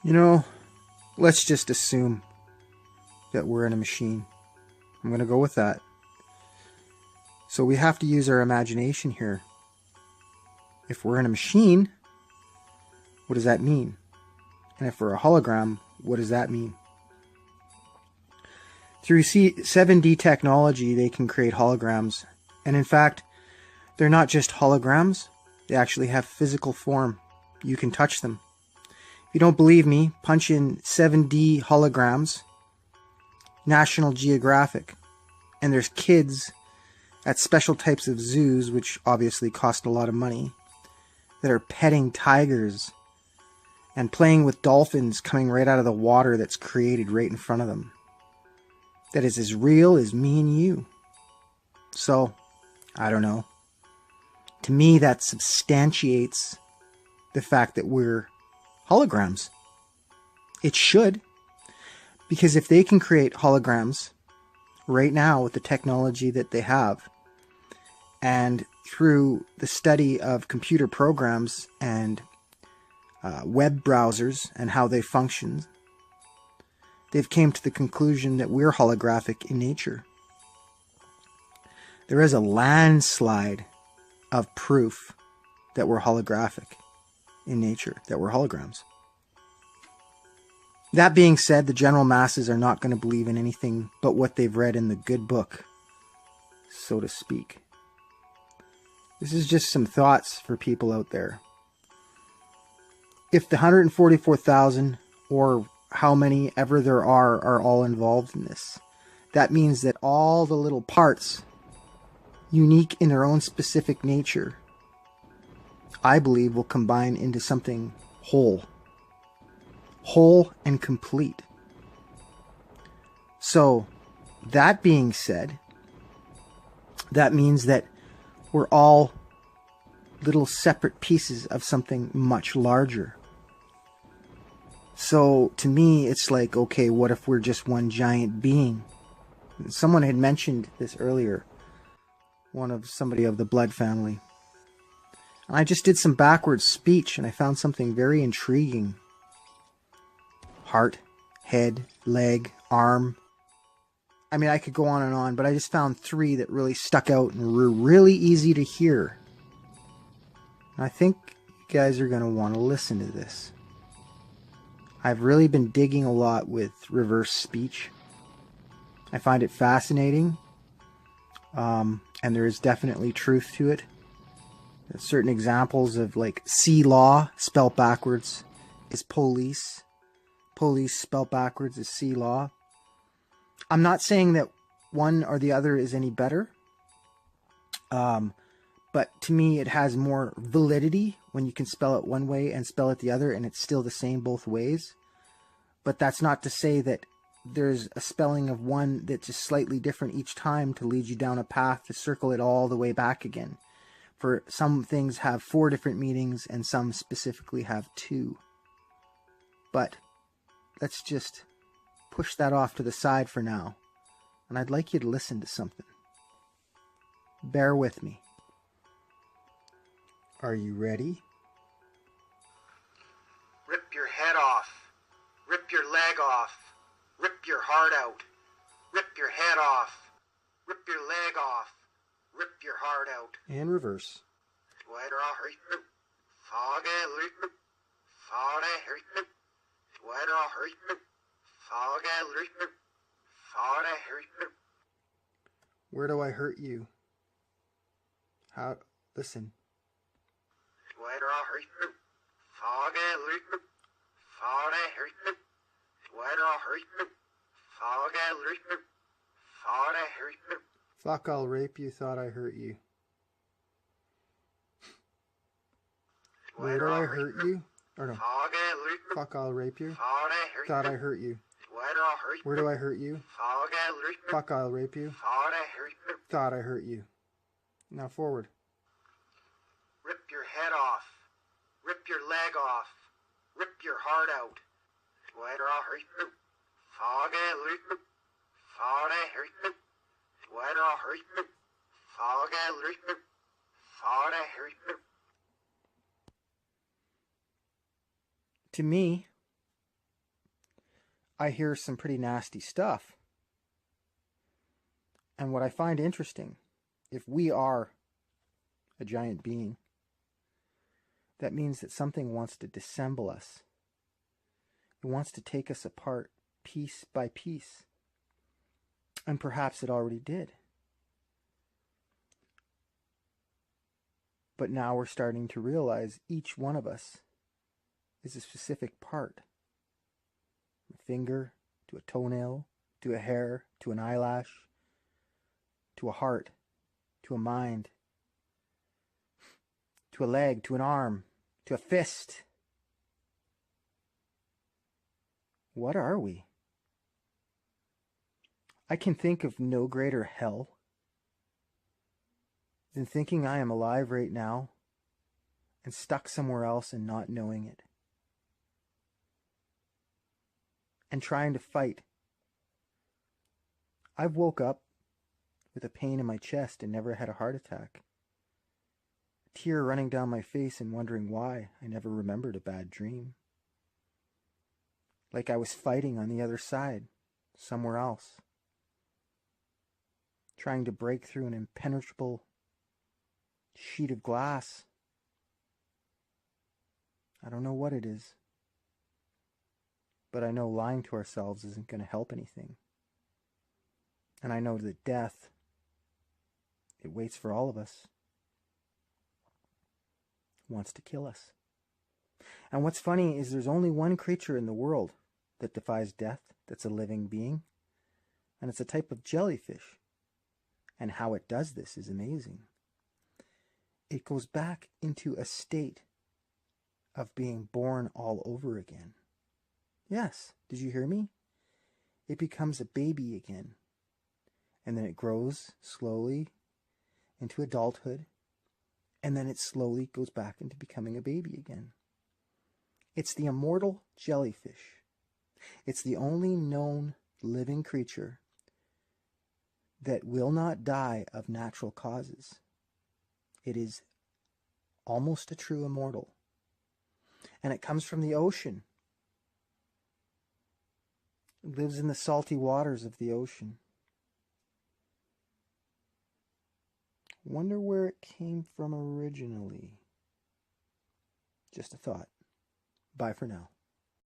You know, let's just assume that we're in a machine. I'm going to go with that. So we have to use our imagination here. If we're in a machine, what does that mean? And if we're a hologram, what does that mean? Through 7D technology, they can create holograms. And in fact, they're not just holograms. They actually have physical form. You can touch them. If you don't believe me, punch in 7D holograms, National Geographic. And there's kids at special types of zoos, which obviously cost a lot of money, that are petting tigers and playing with dolphins coming right out of the water that's created right in front of them. That is as real as me and you. So, I don't know. To me, that substantiates the fact that we're holograms. It should. Because if they can create holograms right now with the technology that they have, and through the study of computer programs and web browsers and how they function, they've came to the conclusion that we're holographic in nature. There is a landslide of proof that we're holographic in nature, that we're holograms. That being said, the general masses are not going to believe in anything but what they've read in the good book, so to speak. This is just some thoughts for people out there. If the 144,000 or how many ever there are all involved in this, that means that all the little parts, unique in their own specific nature, I believe will combine into something whole. Whole and complete. So, that being said, that means that we're all little separate pieces of something much larger. So, to me, it's like, okay, what if we're just one giant being? Someone had mentioned this earlier. Somebody of the blood family. And I just did some backwards speech and I found something very intriguing. Heart, head, leg, arm. I mean, I could go on and on, but I just found 3 that really stuck out and were really easy to hear. And I think you guys are going to want to listen to this. I've really been digging a lot with reverse speech. I find it fascinating. And there is definitely truth to it. There's certain examples of like C-law spelled backwards is police. Police spelled backwards is C-law. I'm not saying that one or the other is any better. But to me, it has more validity when you can spell it one way and spell it the other, and it's still the same both ways. But that's not to say that there's a spelling of one that's just slightly different each time to lead you down a path to circle it all the way back again. For some things have 4 different meanings, and some specifically have 2. But let's just push that off to the side for now. And I'd like you to listen to something. Bear with me. Are you ready? Rip your head off. Rip your leg off. Rip your heart out. Rip your head off. Rip your leg off. Rip your heart out. And reverse. Where do I hurt you? How? Listen. Fuck, I'll rape you, thought I hurt you. Where do I hurt you? Or no. Fuck, I'll rape you. Thought I hurt you. Where do I hurt you? Fuck, I'll rape you. Thought I hurt you. Now forward. Rip your head off. Rip your leg off. Rip your heart out. To me, I hear some pretty nasty stuff. And what I find interesting, if we are a giant being, that means that something wants to dissemble us. It wants to take us apart piece by piece. And perhaps it already did. But now we're starting to realize each one of us is a specific part. From a finger, to a toenail, to a hair, to an eyelash, to a heart, to a mind, to a leg, to an arm, to a fist. What are we? I can think of no greater hell than thinking I am alive right now and stuck somewhere else and not knowing it. And trying to fight. I've woke up with a pain in my chest and never had a heart attack. A tear running down my face and wondering why I never remembered a bad dream. Like I was fighting on the other side, somewhere else. Trying to break through an impenetrable sheet of glass. I don't know what it is. But I know lying to ourselves isn't going to help anything. And I know that death, it waits for all of us. It wants to kill us. And what's funny is there's only one creature in the world that defies death, that's a living being. And it's a type of jellyfish. And how it does this is amazing. It goes back into a state of being born all over again. Yes, did you hear me? It becomes a baby again. And then it grows slowly into adulthood. And then it slowly goes back into becoming a baby again. It's the immortal jellyfish. It's the only known living creature that will not die of natural causes. It is almost a true immortal. And it comes from the ocean. It lives in the salty waters of the ocean. Wonder where it came from originally. Just a thought. Bye for now.